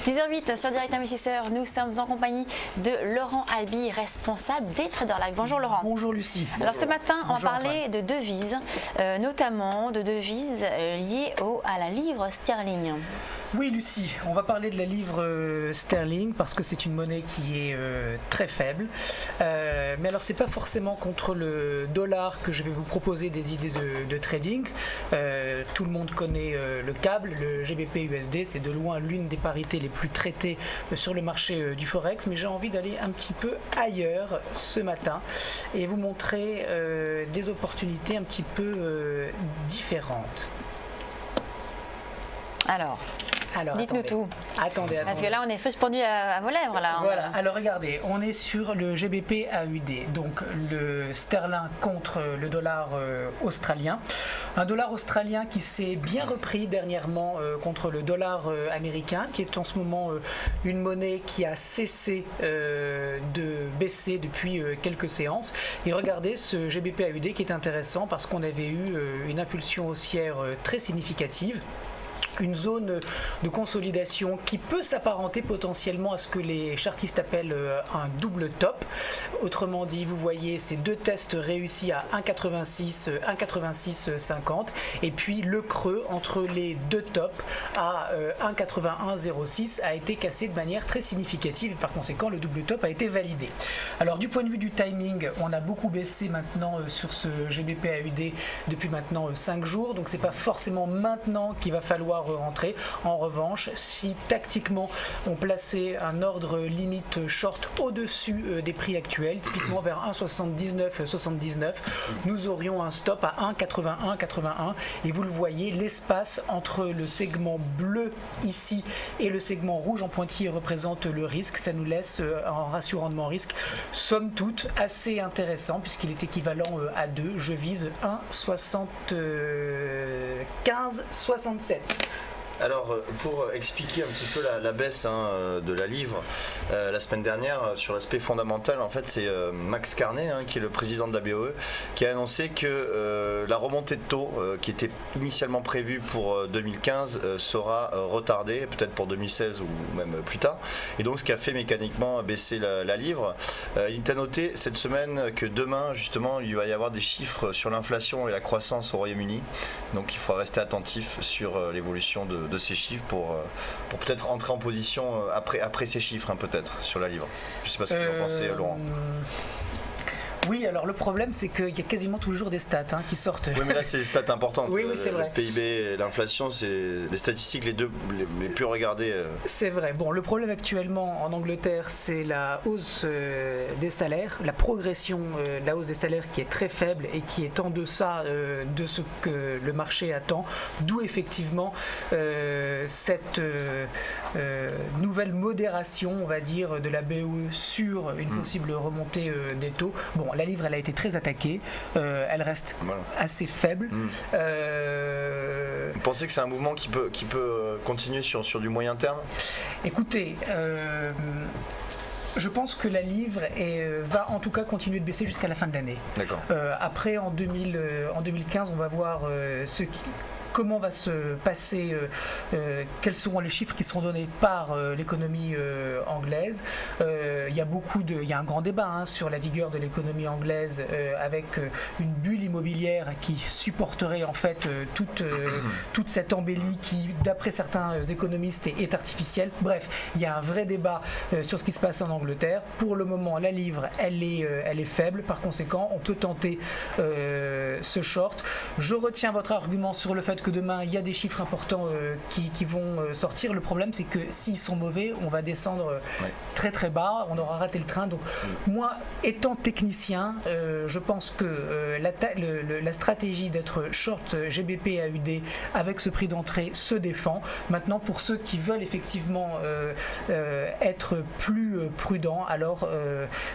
10h08 sur Direct Investisseur, nous sommes en compagnie de Laurent Albi, responsable des Traders Live. Bonjour Laurent. Bonjour Lucie. Alors ce matin, on va Bonjour parler de devises, notamment de devises liées à la livre sterling. Oui Lucie, on va parler de la livre sterling parce que c'est une monnaie qui est très faible. Mais alors c'est pas forcément contre le dollar que je vais vous proposer des idées de trading. Tout le monde connaît le câble, le GBP USD, c'est de loin l'une des parités les plus traitées sur le marché du Forex, mais j'ai envie d'aller un petit peu ailleurs ce matin et vous montrer des opportunités un petit peu différentes. Alors dites-nous attendez. tout. Attendez. Parce que là, on est suspendu à vos lèvres. Là. Voilà, alors regardez, on est sur le GBP AUD, donc le sterling contre le dollar australien. Un dollar australien qui s'est bien repris dernièrement contre le dollar américain, qui est en ce moment une monnaie qui a cessé de baisser depuis quelques séances. Et regardez ce GBP AUD qui est intéressant parce qu'on avait eu une impulsion haussière très significative. Une zone de consolidation qui peut s'apparenter potentiellement à ce que les chartistes appellent un double top. Autrement dit, vous voyez ces deux tests réussis à 1,86, 1,86,50 et puis le creux entre les deux tops à 1,81,06 a été cassé de manière très significative et par conséquent le double top a été validé. Alors du point de vue du timing, on a beaucoup baissé maintenant sur ce GBP AUD depuis maintenant 5 jours, donc c'est pas forcément maintenant qu'il va falloir rentrer. En revanche, si tactiquement on plaçait un ordre limite short au-dessus des prix actuels, typiquement vers 1,79,79, nous aurions un stop à 1,81,81 et vous le voyez, l'espace entre le segment bleu ici et le segment rouge en pointillé représente le risque. Ça nous laisse un ratio rendement risque somme toute assez intéressant puisqu'il est équivalent à 2. Je vise 1,75,67. Alors, pour expliquer un petit peu la baisse de la livre, la semaine dernière, sur l'aspect fondamental, en fait, c'est Max Carnet, qui est le président de la BOE, qui a annoncé que la remontée de taux, qui était initialement prévue pour 2015, sera retardée, peut-être pour 2016 ou même plus tard. Et donc, ce qui a fait mécaniquement baisser la livre. Il est à noter cette semaine que demain, justement, il va y avoir des chiffres sur l'inflation et la croissance au Royaume-Uni. Donc, il faudra rester attentif sur l'évolution de ces chiffres pour peut-être entrer en position après ces chiffres peut-être sur la livre. Je ne sais pas ce que vous en pensez, Laurent. Oui, alors le problème c'est qu'il y a quasiment tous les jours des stats qui sortent. Oui, mais là c'est des stats importantes. Oui, c'est vrai. Le PIB et l'inflation, c'est les statistiques les plus regardées. C'est vrai. Bon, le problème actuellement en Angleterre, c'est la hausse des salaires, la progression de la hausse des salaires qui est très faible et qui est en deçà de ce que le marché attend. D'où effectivement cette nouvelle modération, on va dire, de la BOE sur une possible remontée des taux. Bon, la livre, elle a été très attaquée, elle reste assez faible. Vous pensez que c'est un mouvement qui peut continuer sur du moyen terme ? Écoutez, je pense que la livre va en tout cas continuer de baisser jusqu'à la fin de l'année. D'accord. Après, en 2015, on va voir comment va se passer, quels seront les chiffres qui seront donnés par l'économie anglaise. Il y a un grand débat sur la vigueur de l'économie anglaise avec une bulle immobilière qui supporterait en fait toute cette embellie qui, d'après certains économistes, est artificielle. Bref, il y a un vrai débat sur ce qui se passe en Angleterre. Pour le moment, la livre, elle est faible. Par conséquent, on peut tenter ce short. Je retiens votre argument sur le fait que demain il y a des chiffres importants qui vont sortir. Le problème c'est que s'ils sont mauvais, on va descendre très très bas, on aura raté le train. Donc moi, étant technicien, je pense que la stratégie d'être short GBP AUD avec ce prix d'entrée se défend. Maintenant, pour ceux qui veulent effectivement être plus prudents, alors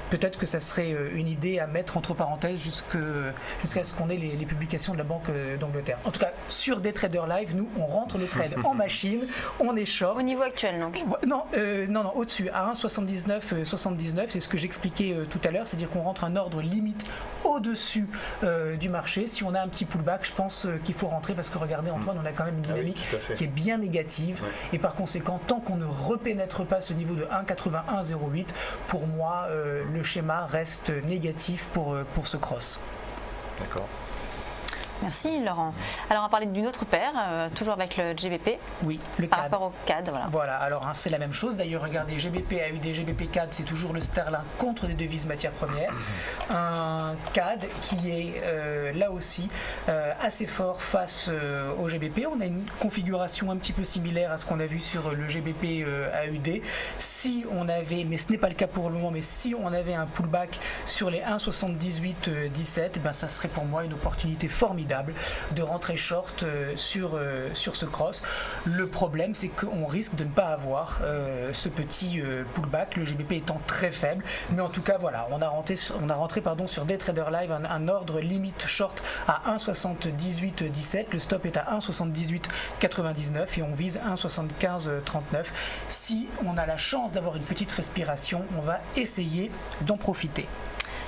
peut-être que ça serait une idée à mettre entre parenthèses jusqu'à ce qu'on ait les publications de la Banque d'Angleterre. En tout cas, sur sur des traders live, nous on rentre le trade en machine, on est short. Au niveau actuel donc. Non, au-dessus, à 1,79,79, c'est ce que j'expliquais tout à l'heure, c'est-à-dire qu'on rentre un ordre limite au-dessus du marché. Si on a un petit pullback, je pense qu'il faut rentrer parce que regardez Antoine, on a quand même une dynamique qui est bien négative et par conséquent, tant qu'on ne repénètre pas ce niveau de 1,81,08, pour moi, le schéma reste négatif pour ce cross. D'accord. Merci Laurent. Alors on va parler d'une autre paire, toujours avec le GBP. Oui, le par CAD. rapport au CAD. Voilà, alors c'est la même chose. D'ailleurs, regardez, GBP, AUD, GBP CAD, c'est toujours le sterling contre des devises matières premières. Un CAD qui est là aussi assez fort face au GBP. On a une configuration un petit peu similaire à ce qu'on a vu sur le GBP AUD. Si on avait, mais ce n'est pas le cas pour le moment, mais si on avait un pullback sur les 1,78,17, ben ça serait pour moi une opportunité formidable de rentrer short sur ce cross. Le problème, c'est qu'on risque de ne pas avoir ce petit pullback, le GBP étant très faible. Mais en tout cas, voilà, on a rentré sur des traders live un ordre limite short à 1,78,17. Le stop est à 1,78,99 et on vise 1,75,39. Si on a la chance d'avoir une petite respiration, on va essayer d'en profiter.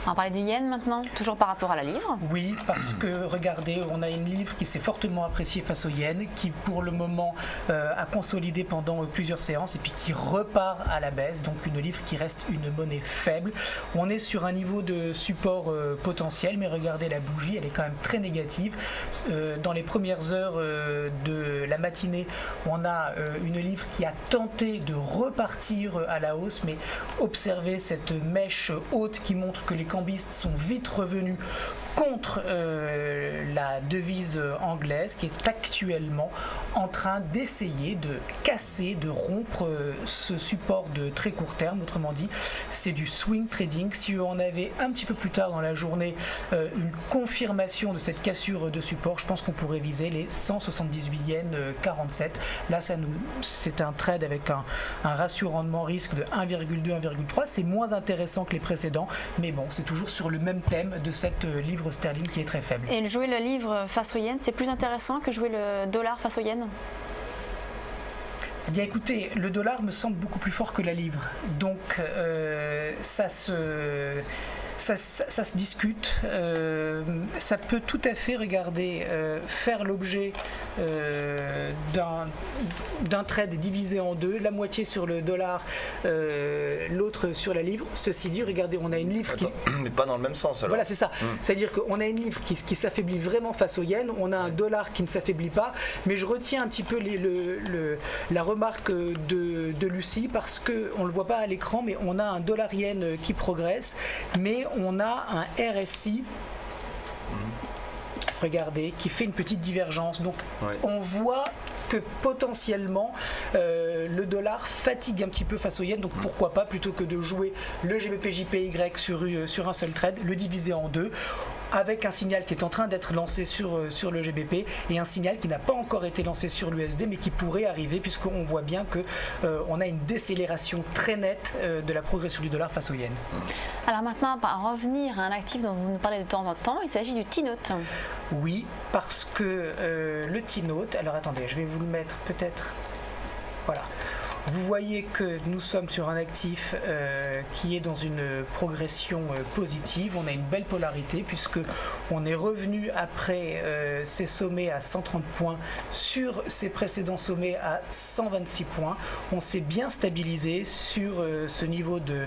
On va parler du yen maintenant, toujours par rapport à la livre. Oui, parce que regardez, on a une livre qui s'est fortement appréciée face au yen, qui pour le moment a consolidé pendant plusieurs séances et puis qui repart à la baisse, donc une livre qui reste une monnaie faible. On est sur un niveau de support potentiel, mais regardez la bougie, elle est quand même très négative. Dans les premières heures de la matinée, on a une livre qui a tenté de repartir à la hausse, mais observez cette mèche haute qui montre que les cambistes sont vite revenus contre la devise anglaise qui est actuellement en train d'essayer de casser, de rompre ce support de très court terme. Autrement dit, c'est du swing trading. Si on avait un petit peu plus tard dans la journée une confirmation de cette cassure de support, je pense qu'on pourrait viser les 178 yens 47. Là, c'est un trade avec un ratio rendement risque de 1,2, 1,3. C'est moins intéressant que les précédents, mais bon, c'est toujours sur le même thème de cette livre sterling qui est très faible. Et jouer le livre face au yen, c'est plus intéressant que jouer le dollar face au yen ? Eh bien écoutez, le dollar me semble beaucoup plus fort que la livre, donc ça se discute. Ça peut tout à fait, regardez, faire l'objet d'un trade divisé en deux, la moitié sur le dollar, l'autre sur la livre. Ceci dit, regardez, on a une livre qui... Mais pas dans le même sens alors. Voilà, c'est ça. C'est-à-dire qu'on a une livre qui s'affaiblit vraiment face au yen, on a un dollar qui ne s'affaiblit pas, mais je retiens un petit peu la remarque de Lucie, parce qu'on ne le voit pas à l'écran, mais on a un dollar yen qui progresse, mais on a un RSI, regardez, qui fait une petite divergence. Donc on voit que potentiellement le dollar fatigue un petit peu face au yen, donc pourquoi pas, plutôt que de jouer le GBP-JPY sur un seul trade, le diviser en deux, avec un signal qui est en train d'être lancé sur le GBP et un signal qui n'a pas encore été lancé sur l'USD, mais qui pourrait arriver, puisqu'on voit bien qu'on a une décélération très nette de la progression du dollar face au yen. Alors maintenant, on va revenir à un actif dont vous nous parlez de temps en temps, il s'agit du T-Note. Oui, parce que le T-Note, alors attendez, je vais vous le mettre peut-être, voilà. Vous voyez que nous sommes sur un actif qui est dans une progression positive. On a une belle polarité puisque on est revenu après ces sommets à 130 points sur ces précédents sommets à 126 points. On s'est bien stabilisé sur ce niveau de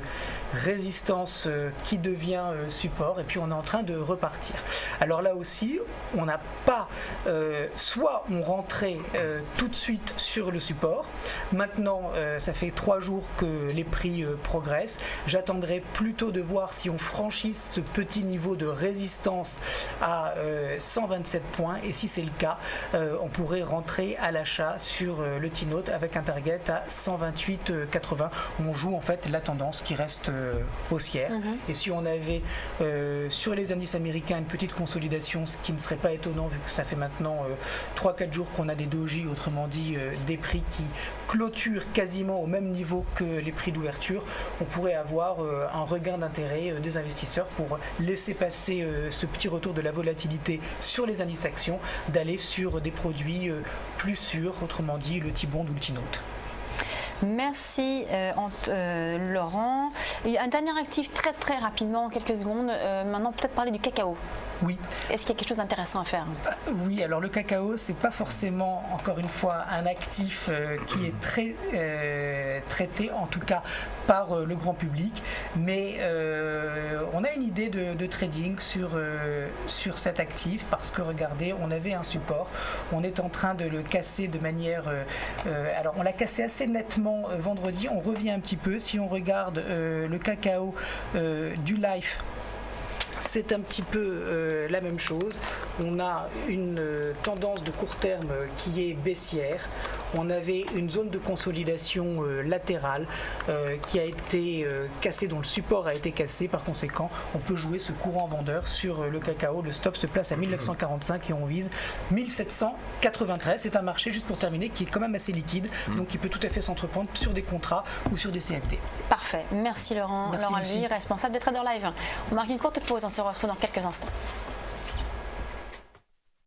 résistance qui devient support, et puis on est en train de repartir. Alors là aussi, on n'a pas soit on rentrait tout de suite sur le support. Maintenant, ça fait 3 jours que les prix progressent. J'attendrai plutôt de voir si on franchit ce petit niveau de résistance à 127 points, et si c'est le cas, on pourrait rentrer à l'achat sur le T-Note avec un target à 128,80. On joue en fait la tendance qui reste haussière. Et si on avait sur les indices américains une petite consolidation, ce qui ne serait pas étonnant vu que ça fait maintenant 3-4 jours qu'on a des doji, autrement dit des prix qui clôturent quasiment au même niveau que les prix d'ouverture, on pourrait avoir un regain d'intérêt des investisseurs pour laisser passer ce petit retour de la volatilité sur les indices actions, d'aller sur des produits plus sûrs, autrement dit le T-bond ou le T-note. Merci Laurent. Un dernier actif très rapidement, en quelques secondes. Maintenant, peut-être parler du cacao. Oui. Est-ce qu'il y a quelque chose d'intéressant à faire? Oui, alors le cacao, c'est pas forcément, encore une fois, un actif qui est très traité, en tout cas par le grand public, mais on a une idée de trading sur cet actif, parce que regardez, on avait un support, on est en train de le casser de manière... alors on l'a cassé assez nettement vendredi, on revient un petit peu, si on regarde le cacao du Life, c'est un petit peu la même chose. On a une tendance de court terme qui est baissière. On avait une zone de consolidation latérale qui a été cassée, dont le support a été cassé. Par conséquent, on peut jouer ce courant vendeur sur le cacao. Le stop se place à 1945 et on vise 1793. C'est un marché, juste pour terminer, qui est quand même assez liquide, donc qui peut tout à fait s'entreprendre sur des contrats ou sur des CFD. Parfait. Merci Laurent. Merci, Laurent Lucie. Alby, responsable des Trader Live. On marque une courte pause. On se retrouve dans quelques instants.